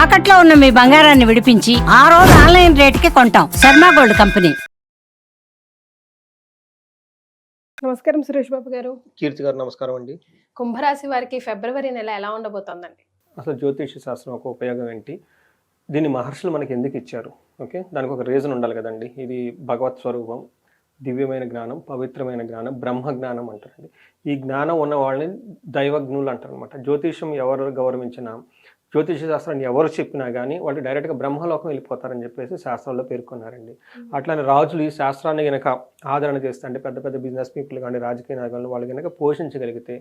తాకట్లో ఉన్న మీ బంగారాన్ని విడిపించి ఆ రోజు ఆన్లైన్ రేటుకి కొంటాం. Sharma gold company. నమస్కారం సురేష్ బాబు గారు. కీర్తి గారు నమస్కారం అండి. కుంభరాశి వారికి ఫిబ్రవరి నెల ఎలా ఉండబోతోందండి? అసలు జ్యోతిష శాస్త్రం ఒక ఉపయోగం ఏంటి, దీన్ని మహర్షులు మనకి ఎందుకు ఇచ్చారు? ఓకే, దానికి ఒక రీజన్ ఉండాలి కదండి. ఇది భగవత్ స్వరూపం, దివ్యమైన జ్ఞానం, పవిత్రమైన జ్ఞానం, బ్రహ్మ జ్ఞానం అంటారండి. ఈ జ్ఞానం ఉన్న వాళ్ళని దైవజ్ఞులు అంటారు అనమాట. జ్యోతిషం ఎవరు గౌరవించినా, జ్యోతిష శాస్త్రాన్ని ఎవరు చెప్పినా కానీ వాళ్ళు డైరెక్ట్గా బ్రహ్మలోకం వెళ్ళిపోతారని చెప్పేసి శాస్త్రాల్లో పేర్కొన్నారండి. అట్లానే రాజులు ఈ శాస్త్రాన్ని కనుక ఆదరణ చేస్తే, అంటే పెద్ద పెద్ద బిజినెస్ పీపుల్ కానీ రాజకీయ నాయకులు వాళ్ళు కనుక పోషించగలిగితే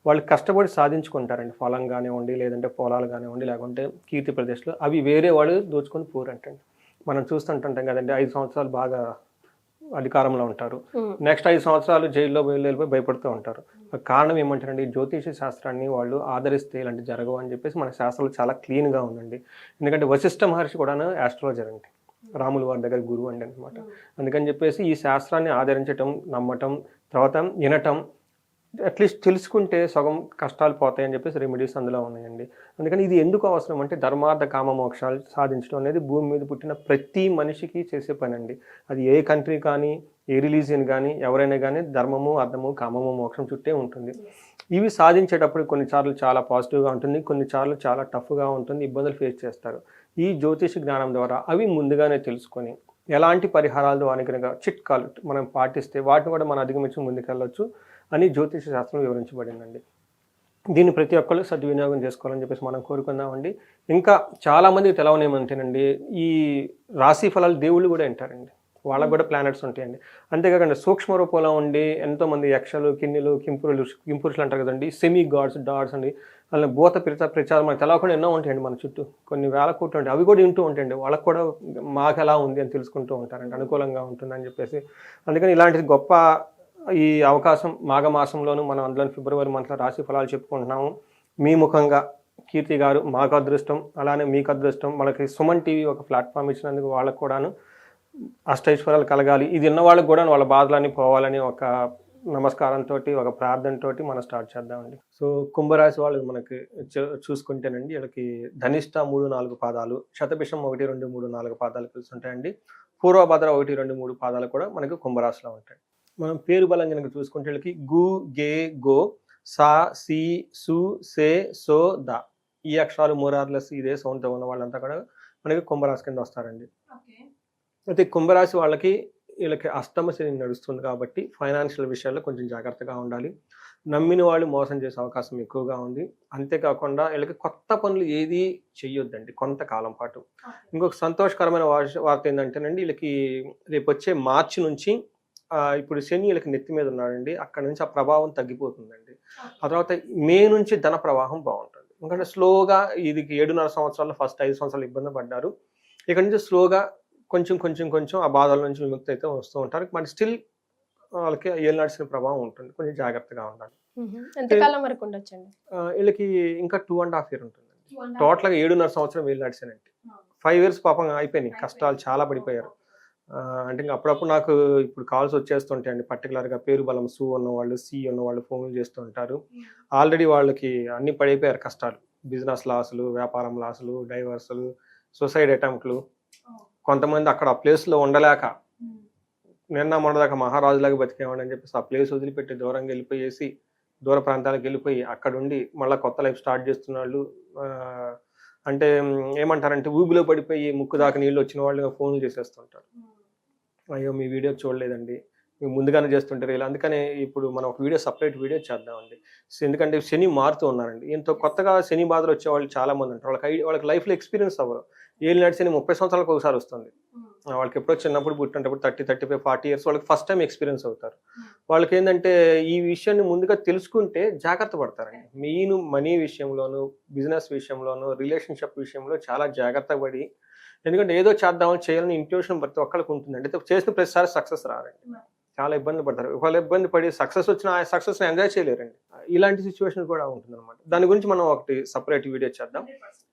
వాళ్ళు కష్టపడి సాధించుకుంటారండి. ఫలం కానివ్వండి, లేదంటే పొలాలు కానివ్వండి, లేకుంటే కీర్తి ప్రదేశాలు అవి వేరే వాళ్ళు దోచుకొని పోరంటండి. మనం చూస్తుంటుంటాం కదండి, 5 సంవత్సరాలు బాగా అధికారంలో ఉంటారు, నెక్స్ట్ 5 సంవత్సరాలు జైల్లో వెళ్ళిపోయి భయపడుతూ ఉంటారు. కారణం ఏమంటారండి, జ్యోతిష శాస్త్రాన్ని వాళ్ళు ఆదరిస్తే ఇలాంటి జరగవు అని చెప్పేసి మన శాస్త్రాలు చాలా క్లీన్గా ఉందండి. ఎందుకంటే వశిష్ఠ మహర్షి కూడా ఆస్ట్రాలజర్ అండి, రాములు వారి దగ్గర గురువు అండి అనమాట. అందుకని చెప్పేసి ఈ శాస్త్రాన్ని ఆదరించటం, నమ్మటం, తర్వాత వినటం, అట్లీస్ట్ తెలుసుకుంటే సగం కష్టాలు పోతాయని చెప్పేసి రెమెడీస్ అందులో ఉన్నాయండి. అందుకని ఇది ఎందుకు అవసరం అంటే, ధర్మార్థ కామ మోక్షాలు సాధించడం అనేది భూమి మీద పుట్టిన ప్రతి మనిషికి చేసే పని అండి. అది ఏ కంట్రీ కానీ, ఏ రిలీజియన్ కానీ, ఎవరైనా కానీ ధర్మము, అర్థము, కామము, మోక్షం చుట్టే ఉంటుంది. ఇవి సాధించేటప్పుడు కొన్నిసార్లు చాలా పాజిటివ్గా ఉంటుంది, కొన్నిసార్లు చాలా టఫ్గా ఉంటుంది, ఇబ్బందులు ఫేస్ చేస్తారు. ఈ జ్యోతిష జ్ఞానం ద్వారా అవి ముందుగానే తెలుసుకొని ఎలాంటి పరిహారాలు అని కనుక చిట్కాలు మనం పాటిస్తే వాటిని కూడా మనం అధిగమించి ముందుకెళ్ళవచ్చు అని జ్యోతిష శాస్త్రం వివరించబడిందండి. దీన్ని ప్రతి ఒక్కళ్ళు సద్వినియోగం చేసుకోవాలని చెప్పేసి మనం కోరుకుందామండి. ఇంకా చాలామందికి తెలవనేమంటేనండి, ఈ రాశి ఫలాలు దేవుళ్ళు కూడా వింటారండి, వాళ్ళకు కూడా ప్లానెట్స్ ఉంటాయండి. అంతేకాకుండా సూక్ష్మ రూపంలో ఉండి ఎంతోమంది యక్షలు, కిన్నెలు, కింపురుషులు అంటారు కదండి, సెమీ గాడ్స్, డాడ్స్ అండి, వాళ్ళ భూత ప్రచారం మనకు తెలవకుండా ఎన్నో ఉంటాయండి మన చుట్టూ, కొన్ని వేల కోట్లు ఉంటాయి. అవి కూడా వింటూ ఉంటాయండి, వాళ్ళకు కూడా మాకు ఎలా ఉంది అని తెలుసుకుంటూ ఉంటారండి, అనుకూలంగా ఉంటుందని చెప్పేసి. అందుకని ఇలాంటి గొప్ప ఈ అవకాశం మాఘమాసంలోనూ మనం అందులో ఫిబ్రవరి మంత్లో రాశి ఫలాలు చెప్పుకుంటున్నాము. మీ ముఖంగా కీర్తి గారు మాకు అదృష్టం, అలానే మీకు అదృష్టం. మనకి సుమన్ టీవీ ఒక ప్లాట్ఫామ్ ఇచ్చినందుకు వాళ్ళకు కూడాను అష్టైశ్వర్యాలు కలగాలి, ఇది ఉన్న వాళ్ళకి కూడా వాళ్ళ బాధలన్నీ పోవాలని ఒక నమస్కారంతో, ఒక ప్రార్థనతో మనం స్టార్ట్ చేద్దామండి. సో కుంభరాశి వాళ్ళు మనకి చూసుకుంటేనండి, వీళ్ళకి ధనిష్ట 3-4 పాదాలు, శతభిషం 1, 2, 3, 4 పాదాలు కలిసి ఉంటాయండి. పూర్వభద్ర 1, 2, 3 పాదాలు కూడా మనకి కుంభరాశిలో ఉంటాయి. మనం పేరు బలం కనుక చూసుకుంటే వీళ్ళకి గు, గే, గో, సా, సి, సు, సే, సో, ద ఈ అక్షరాలు మోరార్లెస్ ఇదే సౌండ్తో ఉన్న వాళ్ళంతా కూడా మనకి కుంభరాశి కింద వస్తారండి. అయితే కుంభరాశి వీళ్ళకి అష్టమ శని నడుస్తుంది కాబట్టి ఫైనాన్షియల్ విషయాల్లో కొంచెం జాగ్రత్తగా ఉండాలి. నమ్మిన వాళ్ళు మోసం చేసే అవకాశం ఎక్కువగా ఉంది. అంతేకాకుండా వీళ్ళకి కొత్త పనులు ఏది చెయ్యొద్దండి కొంతకాలం పాటు. ఇంకొక సంతోషకరమైన వార్త ఏంటంటేనండి, వీళ్ళకి రేపు వచ్చే మార్చి నుంచి ఇప్పుడు శని వీళ్ళకి నెత్తి మీద ఉన్నాడండి, అక్కడ నుంచి ఆ ప్రభావం తగ్గిపోతుందండి. ఆ తర్వాత మే నుంచి ధన ప్రవాహం బాగుంటుంది. ఎందుకంటే స్లోగా ఇది 7.5 సంవత్సరాలు ఫస్ట్ 5 సంవత్సరాలు ఇబ్బంది పడ్డారు, ఇక్కడ నుంచి స్లోగా కొంచెం ఆ బాధల నుంచి విముక్తి అయితే వస్తూ ఉంటారు. మరి స్టిల్ వాళ్ళకి ఏళ్ళనాడిసిన ప్రభావం ఉంటుంది, కొంచెం జాగ్రత్తగా ఉండాలి. ఎంతకాలం వరకు ఉండొచ్చండి? వీళ్ళకి ఇంకా 2.5 years ఉంటుందండి. టోటల్గా 7.5 సంవత్సరం ఏళ్ళనాడిసానండి. 5 years పాపం అయిపోయినాయి, కష్టాలు చాలా పడిపోయారు. అంటే ఇంకా అప్పుడప్పుడు నాకు ఇప్పుడు కాల్స్ వచ్చేస్తుంటాయండి, పర్టికులర్గా పేరు బలం సు ఉన్నవాళ్ళు, సి ఉన్నవాళ్ళు ఫోన్లు చేస్తూ ఉంటారు. ఆల్రెడీ వాళ్ళకి అన్ని పడిపోయారు కష్టాలు, బిజినెస్ లాసులు, వ్యాపారం లాసులు, డైవర్సులు, సూసైడ్ అటెంప్ట్లు. కొంతమంది అక్కడ ఆ ప్లేస్లో ఉండలేక నిన్న మొన్నదాకా మహారాజులాగా బతికేవాడు అని చెప్పేసి ఆ ప్లేస్ వదిలిపెట్టి దూరంగా వెళ్ళిపోయేసి దూర ప్రాంతాలకు వెళ్ళిపోయి అక్కడ ఉండి మళ్ళీ కొత్త లైఫ్ స్టార్ట్ చేస్తున్న వాళ్ళు, అంటే ఏమంటారంటే ఊబిలో పడిపోయి ముక్కు దాకా నీళ్ళు వచ్చిన వాళ్ళు ఫోన్లు చేసేస్తుంటారు. అయ్యో మీ వీడియో చూడలేదండి, మేము ముందుగానే చేస్తుంటారు ఇలా. అందుకనే ఇప్పుడు మనం ఒక సపరేట్ వీడియో చేద్దామండి. ఎందుకంటే శని మారుతూ ఉన్నారండి, ఎంతో కొత్తగా శని బాధలు వచ్చేవాళ్ళు చాలా మంది ఉంటారు. వాళ్ళకి లైఫ్లో ఎక్స్పీరియన్స్ అవ్వరు. ఏళ్ళు నడిచి 30 సంవత్సరాలకు ఒకసారి వస్తుంది. వాళ్ళకి ఎప్పుడో చిన్నప్పుడు పుట్టినప్పుడు 30, 35, 40 years వాళ్ళకి ఫస్ట్ టైం ఎక్స్పీరియన్స్ అవుతారు. వాళ్ళకి ఏంటంటే ఈ విషయాన్ని ముందుగా తెలుసుకుంటే జాగ్రత్త పడతారండి. మెయిన్ మనీ విషయంలోను, బిజినెస్ విషయంలోను, రిలేషన్షిప్ విషయంలో చాలా జాగ్రత్త పడి, ఎందుకంటే ఏదో చేయాలని ఇంట్యూషన్ ప్రతి ఒక్కరికి ఉంటుందండి. అయితే చేసిన ప్రతిసారి సక్సెస్ రారండి, చాలా ఇబ్బంది పడతారు. ఒకవేళ ఇబ్బంది పడి సక్సెస్ వచ్చిన ఆ సక్సెస్ని ఎంజాయ్ చేయలేరండి. ఇలాంటి సిచ్యువేషన్ కూడా ఉంటుంది అనమాట. దాని గురించి మనం ఒకటి సపరేట్ వీడియో చేద్దాం.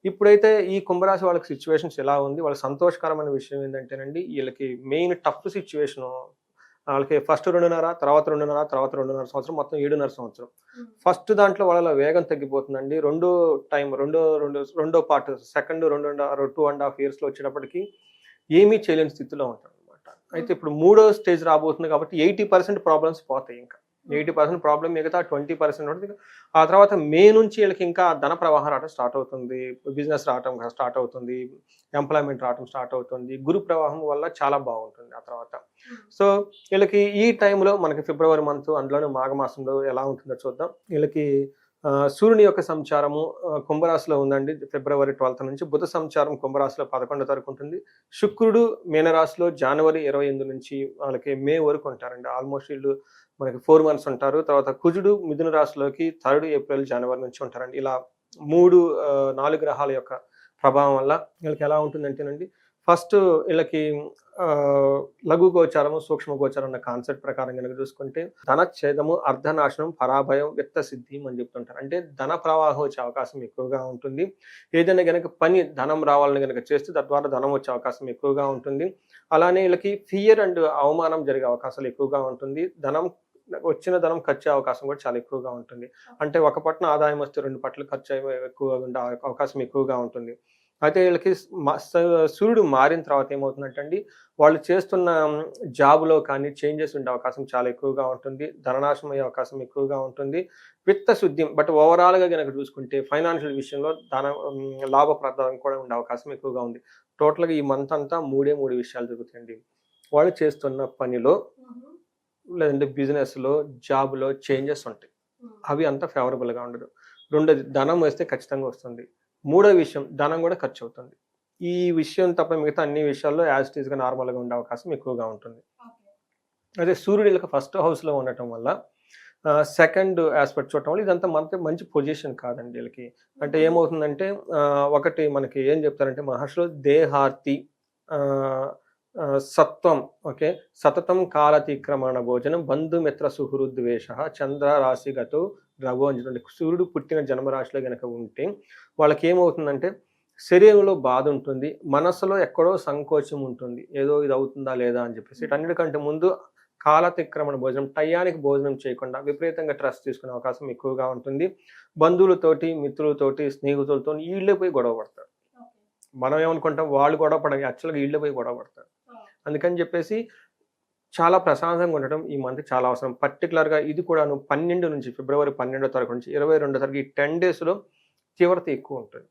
ఇప్పుడైతే ఈ కుంభరాశి వాళ్ళకి సిచ్యువేషన్స్ ఎలా ఉంది, వాళ్ళ సంతోషకరమైన విషయం ఏంటంటేనండి, వీళ్ళకి మెయిన్ టఫ్ సిచ్యువేషను వాళ్ళకి ఫస్ట్ 2.5, తర్వాత 2.5, తర్వాత 2.5 సంవత్సరం, మొత్తం 7.5 సంవత్సరం. ఫస్ట్ దాంట్లో వాళ్ళ వేగం తగ్గిపోతుందండి. రెండో పార్ట్ సెకండ్ 2.5 ఇయర్స్లో వచ్చేటప్పటికి ఏమీ చేయలేని స్థితిలో ఉంటారు అనమాట. అయితే ఇప్పుడు 3వ స్టేజ్ రాబోతుంది కాబట్టి 80% ప్రాబ్లమ్స్ పోతాయి. ఇంకా 80% ప్రాబ్లం, మిగతా 20% ఉంటుంది. ఆ తర్వాత మే నుంచి వీళ్ళకి ఇంకా ధన ప్రవాహం రావడం స్టార్ట్ అవుతుంది, బిజినెస్ రావడం స్టార్ట్ అవుతుంది, ఎంప్లాయ్మెంట్ రావడం స్టార్ట్ అవుతుంది. గురు ప్రవాహం వల్ల చాలా బాగుంటుంది ఆ తర్వాత. సో వీళ్ళకి ఈ టైంలో మనకి ఫిబ్రవరి మంత్, అందులోనే మాఘమాసంలో ఎలా ఉంటుందో చూద్దాం. వీళ్ళకి సూర్యుని యొక్క సంచారము కుంభరాశిలో ఉందండి ఫిబ్రవరి 12 నుంచి. బుధ సంచారం కుంభరాశిలో 11 తారీఖు ఉంటుంది. శుక్రుడు మీనరాశిలో జనవరి 28 నుంచి వాళ్ళకి మే వరకు ఉంటారండి. ఆల్మోస్ట్ వీళ్ళు మనకి 4 months ఉంటారు. తర్వాత కుజుడు మిథున రాశిలోకి 3rd ఏప్రిల్ జనవరి నుంచి ఉంటారండి. ఇలా 4 గ్రహాల యొక్క ప్రభావం వల్ల వీళ్ళకి ఎలా ఉంటుందంటేనండి, ఫస్ట్ వీళ్ళకి లఘు గోచారము, సూక్ష్మ గోచారం అన్న కాన్సెప్ట్ ప్రకారం కనుక చూసుకుంటే ధనఛేదము, అర్ధనాశనం, పరాభయం, విత్త సిద్ధి అని చెప్తుంటారు. అంటే ధన ప్రవాహం వచ్చే అవకాశం ఎక్కువగా ఉంటుంది. ఏదైనా కనుక పని ధనం రావాలని కనుక చేస్తే తద్వారా ధనం వచ్చే అవకాశం ఎక్కువగా ఉంటుంది. అలానే వీళ్ళకి ఫియర్ అండ్ అవమానం జరిగే అవకాశాలు ఎక్కువగా ఉంటుంది. వచ్చిన ధనం ఖర్చు అయ్యే అవకాశం కూడా చాలా ఎక్కువగా ఉంటుంది. అంటే ఒక పట్ల ఆదాయం వస్తే 2 పట్ల ఖర్చు ఎక్కువగా ఉండే అవకాశం ఎక్కువగా ఉంటుంది. అయితే వీళ్ళకి సూర్యుడు మారిన తర్వాత ఏమవుతుందంటే వాళ్ళు చేస్తున్న జాబ్లో కానీ చేంజెస్ ఉండే అవకాశం చాలా ఎక్కువగా ఉంటుంది. ధననాశనం అయ్యే అవకాశం ఎక్కువగా ఉంటుంది. విత్త శుద్ధి, బట్ ఓవరాల్గా కనుక చూసుకుంటే ఫైనాన్షియల్ విషయంలో లాభప్రదం కూడా ఉండే అవకాశం ఎక్కువగా ఉంది. టోటల్గా ఈ మంత్ అంతా 3 విషయాలు జరుగుతాయండి. వాళ్ళు చేస్తున్న పనిలో, లేదంటే బిజినెస్లో, జాబ్లో చేంజెస్ ఉంటాయి. అవి అంత ఫేవరబుల్గా ఉండదు. రెండోది ధనం వస్తే ఖచ్చితంగా వస్తుంది. మూడో విషయం ధనం కూడా ఖర్చు అవుతుంది. ఈ విషయం తప్ప మిగతా అన్ని విషయాల్లో యాజ్ ఇట్ ఈస్గా నార్మల్గా ఉండే అవకాశం ఎక్కువగా ఉంటుంది. అదే సూర్యుడు వీళ్ళకి ఫస్ట్ హౌస్లో ఉండటం వల్ల, సెకండ్ ఆస్పెక్ట్ చూడటం వల్ల ఇదంతా మంచి పొజిషన్ కాదండి వీళ్ళకి. అంటే ఏమవుతుందంటే ఒకటి మనకి ఏం చెప్తారంటే మహర్షులు దేహార్తి, సత్వం, ఓకే, సతతం కాలతిక్రమణ భోజనం, బంధుమిత్ర సుహృద్వేష, చంద్ర రాశిగతో రఘు అని చెప్పండి. సూర్యుడు పుట్టిన జన్మరాశిలో కనుక ఉంటే వాళ్ళకి ఏమవుతుందంటే శరీరంలో బాధ ఉంటుంది, మనసులో ఎక్కడో సంకోచం ఉంటుంది, ఏదో ఇది అవుతుందా లేదా అని చెప్పేసి. వీటన్నిటికంటే ముందు కాలతిక్రమణ భోజనం, టయానికి భోజనం చేయకుండా విపరీతంగా స్ట్రెస్ తీసుకునే అవకాశం ఎక్కువగా ఉంటుంది. బంధువులతోటి, మిత్రులతోటి, స్నేహితులతో వీళ్ళే పోయి గొడవ పడతారు. మనం ఏమనుకుంటాం వాళ్ళు గొడవ పడగా యాక్చువల్గా వీళ్ళే పోయి గొడవ పడతారు. అందుకని చెప్పేసి చాలా ప్రశాంతంగా ఉండటం ఈ మంత్ చాలా అవసరం. పర్టికులర్గా ఇది కూడాను 12 నుంచి ఫిబ్రవరి 12వ తారీఖు నుంచి 22వ తారీఖు, ఈ 10 daysలో తీవ్రత ఎక్కువ ఉంటుంది.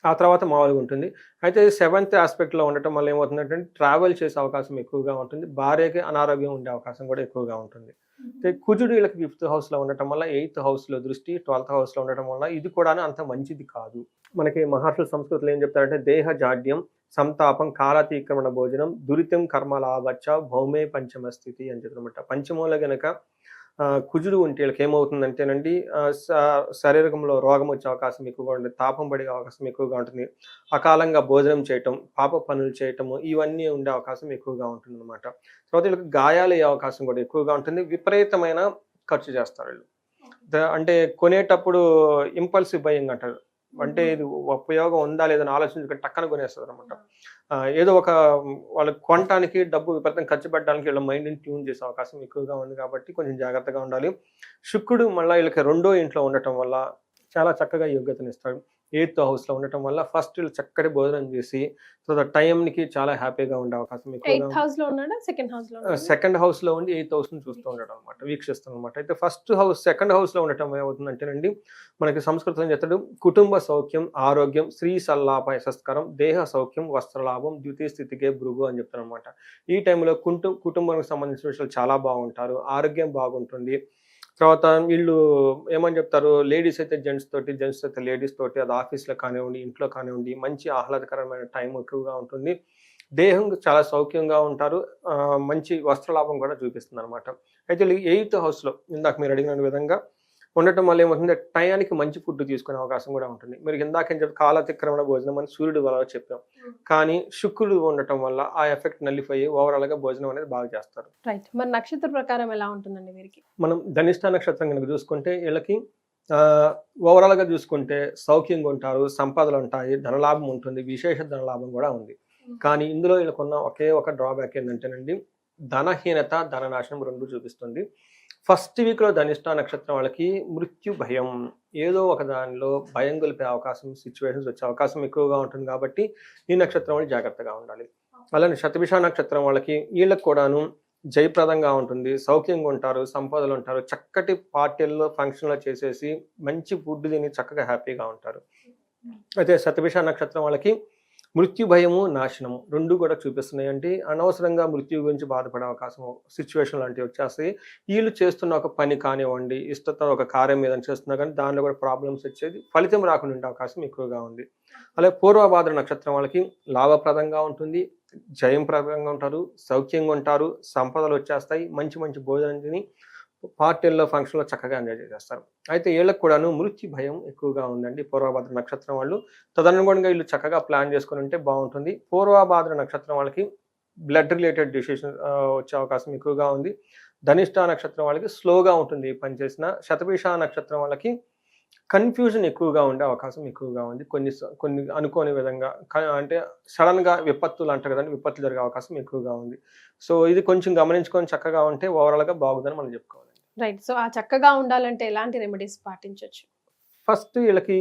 ఆ తర్వాత మామూలుగా ఉంటుంది. అయితే 7th ఆస్పెక్ట్లో ఉండటం వల్ల ఏమవుతుందంటే ట్రావెల్ చేసే అవకాశం ఎక్కువగా ఉంటుంది. భార్యకి అనారోగ్యం ఉండే అవకాశం కూడా ఎక్కువగా ఉంటుంది. కుజుడు వీళ్ళకి 5th హౌస్లో ఉండటం వల్ల 8th హౌస్లో దృష్టి, 12th హౌస్లో ఉండటం వల్ల ఇది కూడా అంత మంచిది కాదు. మనకి మహర్షుల సంస్కృతిలో ఏం చెప్తారంటే దేహ జాడ్యం, సంతాపం, కాలాతీక్రమణ భోజనం, దురితం కర్మలాభచ్చ, భౌమే పంచమ స్థితి అని చెప్పనమాట. పంచమంలో గనక కుజుడు ఉంటే వీళ్ళకి ఏమవుతుందంటేనండి శరీరంలో రోగం వచ్చే అవకాశం ఎక్కువగా ఉంటుంది, తాపం పడే అవకాశం ఎక్కువగా ఉంటుంది, అకాలంగా భోజనం చేయటం, పాప పనులు చేయటము, ఇవన్నీ ఉండే అవకాశం ఎక్కువగా ఉంటుంది అనమాట. తర్వాత వీళ్ళకి గాయాలు అయ్యే అవకాశం కూడా ఎక్కువగా ఉంటుంది. విపరీతమైన ఖర్చు చేస్తారు వీళ్ళు. అంటే కొనేటప్పుడు ఇంపల్సివ్ బయింగ్ అంటారు. అంటే ఇది ఉపయోగం ఉందా లేదని ఆలోచించుకొని టక్కన కొనేస్తారు అనమాట. ఏదో ఒక వాళ్ళకి కొనటానికి డబ్బు విపరీతం ఖర్చు పెట్టడానికి వీళ్ళ మైండ్ని ట్యూన్ చేసే అవకాశం ఎక్కువగా ఉంది కాబట్టి కొంచెం జాగ్రత్తగా ఉండాలి. శుక్రుడు మళ్ళీ వీళ్ళకి 2వ ఇంట్లో ఉండటం వల్ల చాలా చక్కగా యోగ్యతనిస్తాడు. 8th హౌస్లో ఉండటం వల్ల ఫస్ట్ వీళ్ళు చక్కటి భోజనం చేసి తర్వాత టైంకి చాలా హ్యాపీగా ఉండే అవకాశం ఎక్కువగా. సెకండ్ హౌస్లో ఉండి 8th హౌస్ని చూస్తూ ఉండడం అనమాట, వీక్షిస్తాం అనమాట. అయితే సెకండ్ హౌస్లో ఉండటం ఏమవుతుందంటేనండి మనకి సంస్కృతం చెప్తాడు కుటుంబ సౌఖ్యం, ఆరోగ్యం, స్త్రీ సల్లాప యశస్కరం, దేహ సౌఖ్యం, వస్త్రలాభం, ద్వితీయ స్థితికే భృగు అని చెప్తారు అనమాట. ఈ టైంలో కుటుంబానికి సంబంధించిన విషయాలు చాలా బాగుంటారు, ఆరోగ్యం బాగుంటుంది. తర్వాత వీళ్ళు ఏమని చెప్తారు, లేడీస్ అయితే జెంట్స్ తోటి, జెంట్స్ అయితే లేడీస్ తోటి, అది ఆఫీస్లో కానివ్వండి, ఇంట్లో కానివ్వండి, మంచి ఆహ్లాదకరమైన టైం ఎక్కువగా ఉంటుంది. దేహం చాలా సౌఖ్యంగా ఉంటారు, మంచి వస్త్రలాభం కూడా చూపిస్తుంది అనమాట. అయితే 8th హౌస్లో ఇందాక మీరు అడిగిన విధంగా ఉండటం వల్ల ఏమవుతుంది, టయానికి మంచి ఫుడ్ తీసుకునే అవకాశం కూడా ఉంటుంది. మీరు ఇందాక ఏం చెప్పి కాలాతిక్రమణ భోజనం అని సూర్యుడు వల్ల చెప్పాం, కానీ శుక్రుడు ఉండటం వల్ల ఆ ఎఫెక్ట్ నల్లిఫై ఓవరాల్గా భోజనం అనేది బాగా చేస్తారు. రైట్. మరి నక్షత్ర ప్రకారం ఎలా ఉంటుందండి వీరికి? మనం ధనిష్ట నక్షత్రం కనుక చూసుకుంటే వీళ్ళకి ఓవరాల్గా చూసుకుంటే సౌఖ్యంగా ఉంటారు, సంపదలు ఉంటాయి, ధనలాభం ఉంటుంది, విశేష ధనలాభం కూడా ఉంది. కానీ ఇందులో వీళ్ళకున్న ఒకే ఒక డ్రాబ్యాక్ ఏంటంటేనండి ధనహీనత, ధననాశనం రెండు చూపిస్తుంది. ఫస్ట్ వీక్లో ధనిష్ట నక్షత్రం వాళ్ళకి మృత్యు భయం, ఏదో ఒక దానిలో భయం గొలిపే అవకాశం, సిచ్యువేషన్స్ వచ్చే అవకాశం ఎక్కువగా ఉంటుంది కాబట్టి ఈ నక్షత్రం వాళ్ళు జాగ్రత్తగా ఉండాలి. అలానే శతభిష నక్షత్రం వాళ్ళకి వీళ్ళకి కూడాను జయప్రదంగా ఉంటుంది, సౌఖ్యంగా ఉంటారు, సంపదలు ఉంటారు, చక్కటి పార్టీల్లో ఫంక్షన్లో చేసేసి మంచి ఫుడ్ తిని చక్కగా హ్యాపీగా ఉంటారు. అయితే శతభిష నక్షత్రం వాళ్ళకి మృత్యు భయము, నాశనము రెండు కూడా చూపిస్తున్నాయి. అంటే అనవసరంగా మృత్యు గురించి బాధపడే అవకాశం, సిచ్యువేషన్ లాంటివి వచ్చేస్తాయి. వీళ్ళు చేస్తున్న ఒక పని కానివ్వండి, ఇష్టతో ఒక కార్యం మీద చేస్తున్నా కానీ దానిలో కూడా ప్రాబ్లమ్స్ వచ్చేది, ఫలితం రాకుండా ఉండే అవకాశం ఎక్కువగా ఉంది. అలాగే పూర్వభాద్ర నక్షత్రం వాళ్ళకి లాభప్రదంగా ఉంటుంది, జయంప్రదంగా ఉంటారు, సౌఖ్యంగా ఉంటారు, సంపదలు వచ్చేస్తాయి, మంచి మంచి భోజనం తిని పార్టీల్లో ఫంక్షన్లో చక్కగా ఎంజాయ్ చేసేస్తారు. అయితే వీళ్ళకి కూడాను మృత్యు భయం ఎక్కువగా ఉందండి పూర్వభాద్ర నక్షత్రం వాళ్ళు. తదనుగుణంగా వీళ్ళు చక్కగా ప్లాన్ చేసుకుని ఉంటే బాగుంటుంది. పూర్వభాద్ర నక్షత్రం వాళ్ళకి బ్లడ్ రిలేటెడ్ డిసీజెస్ వచ్చే అవకాశం ఎక్కువగా ఉంది. ధనిష్ట నక్షత్రం వాళ్ళకి స్లోగా ఉంటుంది పని చేసిన. శతభిష నక్షత్రం వాళ్ళకి కన్ఫ్యూజన్ ఎక్కువగా ఉండే అవకాశం ఎక్కువగా ఉంది. కొన్ని అనుకోని విధంగా అంటే సడన్గా విపత్తులు అంటారు కదండి, విపత్తులు జరిగే అవకాశం ఎక్కువగా ఉంది. సో ఇది కొంచెం గమనించుకొని చక్కగా ఉంటే ఓవరాల్గా బాగుందని మనం చెప్పుకోవాలి. రైట్. సో ఆ చక్కగా ఉండాలంటే ఎలాంటి రెమెడీస్ పాటించవచ్చు? ఫస్ట్ వీళ్ళకి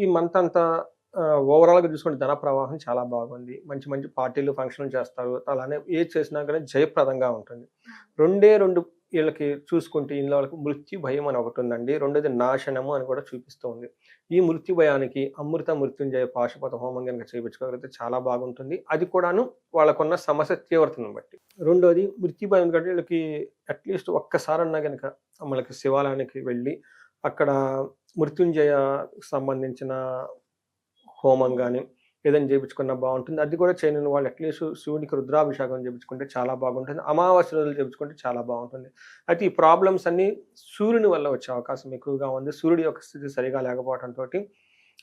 ఈ మంత్ అంతా ఓవరాల్గా చూసుకుంటే ధన ప్రవాహం చాలా బాగుంది. మంచి మంచి పార్టీలు ఫంక్షన్లు చేస్తారు. అలానే ఏది చేసినా కానీ జయప్రదంగా ఉంటుంది. రెండు వీళ్ళకి చూసుకుంటే ఇందులో వాళ్ళకి మృత్యు భయం అని ఒకటి ఉందండి. రెండోది నాశనము అని కూడా చూపిస్తూ ఉంది. ఈ మృత్యు భయానికి అమృత మృత్యుంజయ పాశుపత హోమం కనుక చేయించుకోగలిగితే చాలా బాగుంటుంది. అది కూడాను వాళ్ళకున్న సమస్య తీవ్రతను బట్టి. రెండోది మృత్యు భయం కంటే వీళ్ళకి అట్లీస్ట్ ఒక్కసారన్నా కనుక మనకి శివాలయానికి వెళ్ళి అక్కడ మృత్యుంజయ సంబంధించిన హోమం కానీ ఏదైనా చేయించుకున్నా బాగుంటుంది. అది కూడా చేయని వాళ్ళు అట్లీస్ట్ శివుడికి రుద్రాభిషేకం చేయించుకుంటే చాలా బాగుంటుంది. అమావాస్య రోజులు చేయించుకుంటే చాలా బాగుంటుంది. అయితే ఈ ప్రాబ్లమ్స్ అన్నీ సూర్యుని వల్ల వచ్చే అవకాశం ఎక్కువగా ఉంది. సూర్యుడి యొక్క స్థితి సరిగా లేకపోవడంతో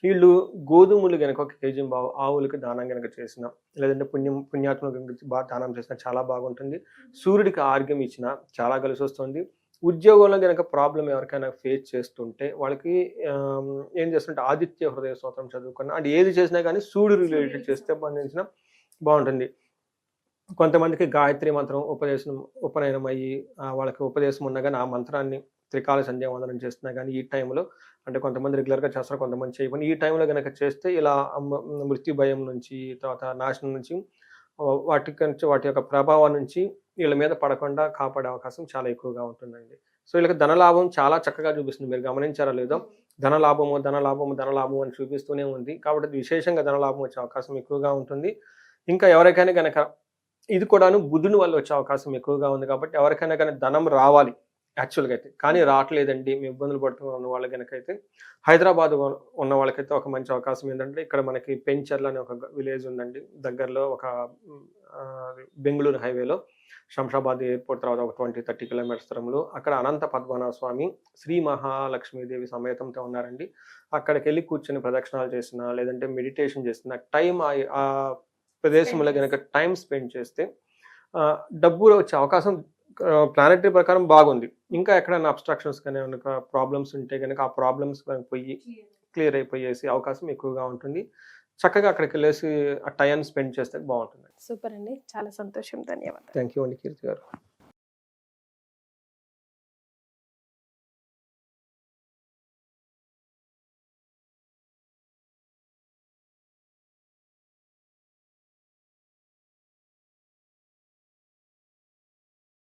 వీళ్ళు గోధుమలు కనుక 1 కేజీ ఆవులకి దానం కనుక చేసిన, లేదంటే పుణ్యాత్మలు కనుక దానం చేసినా చాలా బాగుంటుంది. సూర్యుడికి ఆర్గ్యం ఇచ్చినా చాలా కలిసి వస్తుంది. ఉద్యోగంలో కనుక ప్రాబ్లం ఎవరికైనా ఫేస్ చేస్తుంటే వాళ్ళకి ఏం చేస్తుంటే ఆదిత్య హృదయ స్తోత్రం చదువుకున్న అంటే ఏది చేసినా కానీ సూర్యుడు రిలేటెడ్ చేస్తే సంబంధించిన బాగుంటుంది. కొంతమందికి గాయత్రి మంత్రం ఉపనయనం అయ్యి వాళ్ళకి ఉపదేశం ఉన్నా కానీ ఆ మంత్రాన్ని త్రికాల సంధ్యావందనం చేస్తున్నా కానీ ఈ టైంలో అంటే కొంతమంది రెగ్యులర్గా చేస్తారు, కొంతమంది చేయకుండా ఈ టైంలో కనుక చేస్తే ఇలా మృత్యు భయం నుంచి, తర్వాత నాశనం నుంచి, వాటి యొక్క ప్రభావం నుంచి వీళ్ళ మీద పడకుండా కాపాడే అవకాశం చాలా ఎక్కువగా ఉంటుందండి. సో వీళ్ళకి ధనలాభం చాలా చక్కగా చూపిస్తుంది. మీరు గమనించారో లేదో, ధనలాభము అని చూపిస్తూనే ఉంది. కాబట్టి విశేషంగా ధనలాభం వచ్చే అవకాశం ఎక్కువగా ఉంటుంది. ఇంకా ఎవరికైనా కనుక ఇది కూడాను బుధుని వల్ల వచ్చే అవకాశం ఎక్కువగా ఉంది. కాబట్టి ఎవరికైనా కానీ ధనం రావాలి యాక్చువల్గా అయితే, కానీ రావట్లేదండి, మీ ఇబ్బందులు పడుతున్న ఉన్న వాళ్ళ కనుకైతే హైదరాబాద్ ఉన్న వాళ్ళకైతే ఒక మంచి అవకాశం ఏంటంటే ఇక్కడ మనకి పెంచర్లు అనే ఒక విలేజ్ ఉందండి దగ్గరలో, ఒక బెంగళూరు హైవేలో శంషాబాద్ ఎయిర్పోర్ట్ తర్వాత ఒక 20-30 కిలోమీటర్స్ దూరంలో అక్కడ అనంత పద్మనాభ స్వామి శ్రీ మహాలక్ష్మీదేవి సమేతంతో ఉన్నారండి. అక్కడికి వెళ్ళి కూర్చొని ప్రదక్షిణాలు చేసినా లేదంటే మెడిటేషన్ చేసిన టైం ఆ ప్రదేశంలో కనుక టైం స్పెండ్ చేస్తే డబ్బు వచ్చే అవకాశం ప్లానెటరీ ప్రకారం బాగుంది. ఇంకా ఎక్కడైనా అబ్స్ట్రాక్షన్స్ కానీ కనుక ప్రాబ్లమ్స్ ఉంటే కనుక ఆ ప్రాబ్లమ్స్ పోయి క్లియర్ అయిపోయేసి అవకాశం ఎక్కువగా ఉంటుంది. చక్కగా అక్కడికి వెళ్ళేసి ఆ టైం స్పెండ్ చేస్తే బాగుంటుంది. సూపర్ అండి, చాలా సంతోషం, ధన్యవాదాలు. థ్యాంక్ యూ అండి కీర్తి గారు.